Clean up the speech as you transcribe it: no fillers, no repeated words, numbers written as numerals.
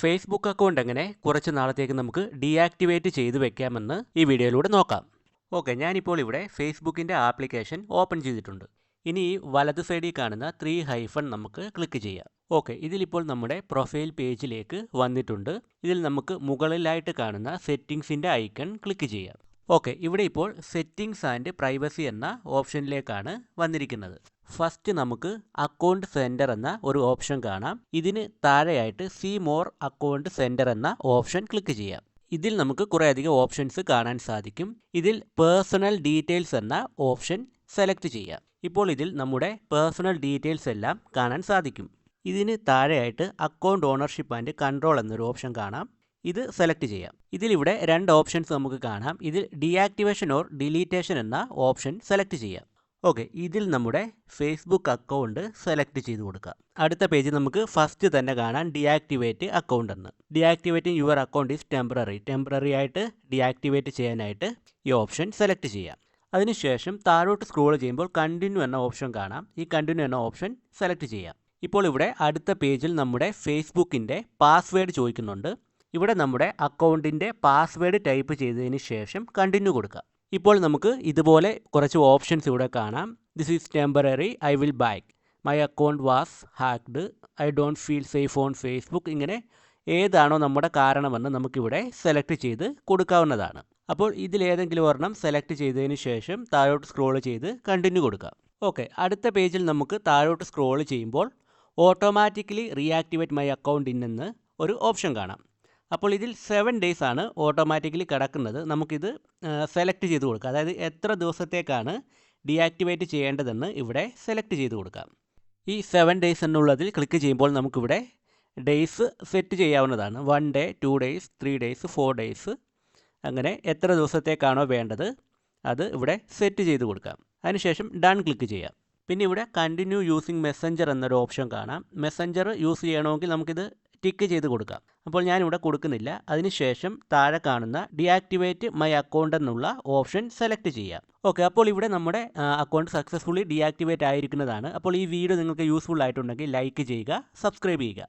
Facebook account എങ്ങനെ കുറച്ച് നാളത്തേക്ക് നമുക്ക് ഡീആക്ടിവേറ്റ് ചെയ്ത് വെക്കാമെന്ന് ഈ വീഡിയോയിലൂടെ നോക്കാം. ഓക്കെ, ഞാനിപ്പോൾ ഇവിടെ ഫേസ്ബുക്കിൻ്റെ ആപ്ലിക്കേഷൻ ഓപ്പൺ ചെയ്തിട്ടുണ്ട്. ഇനി ഈ വലത് സൈഡിൽ കാണുന്ന 3 ഹൈഫൺ നമുക്ക് ക്ലിക്ക് ചെയ്യാം. ഓക്കെ, ഇതിലിപ്പോൾ നമ്മുടെ പ്രൊഫൈൽ പേജിലേക്ക് വന്നിട്ടുണ്ട്. ഇതിൽ നമുക്ക് മുകളിലായിട്ട് കാണുന്ന സെറ്റിംഗ്സിൻ്റെ ഐക്കൺ ക്ലിക്ക് ചെയ്യാം. ഓക്കെ, ഇവിടെ ഇപ്പോൾ സെറ്റിംഗ്സ് ആൻഡ് പ്രൈവസി എന്ന ഓപ്ഷനിലേക്കാണ് വന്നിരിക്കുന്നത്. ഫസ്റ്റ് നമുക്ക് അക്കൗണ്ട് സെൻറ്റർ എന്ന ഒരു ഓപ്ഷൻ കാണാം. ഇതിന് താഴെയായിട്ട് സീ മോർ അക്കൗണ്ട് സെൻറ്റർ എന്ന ഓപ്ഷൻ ക്ലിക്ക് ചെയ്യാം. ഇതിൽ നമുക്ക് കുറേയധികം ഓപ്ഷൻസ് കാണാൻ സാധിക്കും. ഇതിൽ പേഴ്സണൽ ഡീറ്റെയിൽസ് എന്ന ഓപ്ഷൻ സെലക്ട് ചെയ്യാം. ഇപ്പോൾ ഇതിൽ നമ്മുടെ പേഴ്സണൽ ഡീറ്റെയിൽസ് എല്ലാം കാണാൻ സാധിക്കും. ഇതിന് താഴെയായിട്ട് അക്കൗണ്ട് ഓണർഷിപ്പ് ആൻഡ് കൺട്രോൾ എന്നൊരു ഓപ്ഷൻ കാണാം. ഇത് സെലക്ട് ചെയ്യാം. ഇതിലിവിടെ 2 ഓപ്ഷൻസ് നമുക്ക് കാണാം. ഇതിൽ ഡീആക്ടിവേഷൻ ഓർ ഡിലീറ്റേഷൻ എന്ന ഓപ്ഷൻ സെലക്ട് ചെയ്യാം. ഓക്കെ, ഇതിൽ നമ്മുടെ ഫേസ്ബുക്ക് അക്കൗണ്ട് സെലക്ട് ചെയ്ത് കൊടുക്കാം. അടുത്ത പേജ് നമുക്ക് ഫസ്റ്റ് തന്നെ കാണാം ഡീആക്ടിവേറ്റ് അക്കൗണ്ട് എന്ന്. Deactivating your account is temporary ആയിട്ട് ഡീആക്ടിവേറ്റ് ചെയ്യാനായിട്ട് ഈ ഓപ്ഷൻ സെലക്ട് ചെയ്യാം. അതിനുശേഷം താഴോട്ട് സ്ക്രോൾ ചെയ്യുമ്പോൾ കണ്ടിന്യൂ എന്ന ഓപ്ഷൻ കാണാം. ഈ കണ്ടിന്യൂ എന്ന ഓപ്ഷൻ സെലക്ട് ചെയ്യാം. ഇപ്പോൾ ഇവിടെ അടുത്ത പേജിൽ നമ്മുടെ ഫേസ്ബുക്കിൻ്റെ പാസ്വേഡ് ചോദിക്കുന്നുണ്ട്. ഇവിടെ നമ്മുടെ അക്കൗണ്ടിൻ്റെ പാസ്വേഡ് ടൈപ്പ് ചെയ്തതിന് ശേഷം കണ്ടിന്യൂ കൊടുക്കാം. ഇപ്പോൾ നമുക്ക് ഇതുപോലെ കുറച്ച് ഓപ്ഷൻസ് ഇവിടെ കാണാം. This is temporary, I will back, my account was hacked, I don't feel safe on Facebook. ഇങ്ങനെ ഏതാണോ നമ്മുടെ കാരണമെന്ന് നമുക്കിവിടെ സെലക്ട് ചെയ്ത് കൊടുക്കാവുന്നതാണ്. അപ്പോൾ ഇതിലേതെങ്കിലും ഒരെണ്ണം സെലക്ട് ചെയ്തതിന് ശേഷം താഴോട്ട് സ്ക്രോൾ ചെയ്ത് കണ്ടിന്യൂ കൊടുക്കാം. ഓക്കെ, അടുത്ത പേജിൽ നമുക്ക് താഴോട്ട് സ്ക്രോൾ ചെയ്യുമ്പോൾ ഓട്ടോമാറ്റിക്കലി റീആക്ടിവേറ്റ് മൈ അക്കൗണ്ട് എന്ന് ഒരു ഓപ്ഷൻ കാണാം. അപ്പോൾ ഇതിൽ 7 days ആണ് ഓട്ടോമാറ്റിക്കലി കിടക്കുന്നത്. നമുക്കിത് സെലക്ട് ചെയ്ത് കൊടുക്കാം. അതായത് എത്ര ദിവസത്തേക്കാണ് ഡീആക്ടിവേറ്റ് ചെയ്യേണ്ടതെന്ന് ഇവിടെ സെലക്ട് ചെയ്ത് കൊടുക്കാം. ഈ 7 days എന്നുള്ളതിൽ ക്ലിക്ക് ചെയ്യുമ്പോൾ നമുക്കിവിടെ ഡേയ്സ് സെറ്റ് ചെയ്യാവുന്നതാണ്. 1 day, 2 days, 3 days, 4 days, അങ്ങനെ എത്ര ദിവസത്തേക്കാണോ വേണ്ടത് അത് ഇവിടെ സെറ്റ് ചെയ്ത് കൊടുക്കാം. അതിനുശേഷം ഡൺ ക്ലിക്ക് ചെയ്യാം. പിന്നെ ഇവിടെ കണ്ടിന്യൂ യൂസിങ് മെസ്സഞ്ചർ എന്നൊരു ഓപ്ഷൻ കാണാം. മെസ്സഞ്ചർ യൂസ് ചെയ്യണമെങ്കിൽ നമുക്കിത് ടിക്ക് ചെയ്ത് കൊടുക്കാം. അപ്പോൾ ഞാനിവിടെ കൊടുക്കുന്നില്ല. അതിനുശേഷം താഴെ കാണുന്ന ഡീആക്ടിവേറ്റ് മൈ അക്കൗണ്ട് എന്നുള്ള ഓപ്ഷൻ സെലക്ട് ചെയ്യാം. ഓക്കെ, അപ്പോൾ ഇവിടെ നമ്മുടെ അക്കൗണ്ട് സക്സസ്ഫുള്ളി ഡീആക്ടിവേറ്റ് ആയിരിക്കുന്നതാണ്. അപ്പോൾ ഈ വീഡിയോ നിങ്ങൾക്ക് യൂസ്ഫുൾ ആയിട്ടുണ്ടെങ്കിൽ ലൈക്ക് ചെയ്യുക, സബ്സ്ക്രൈബ് ചെയ്യുക.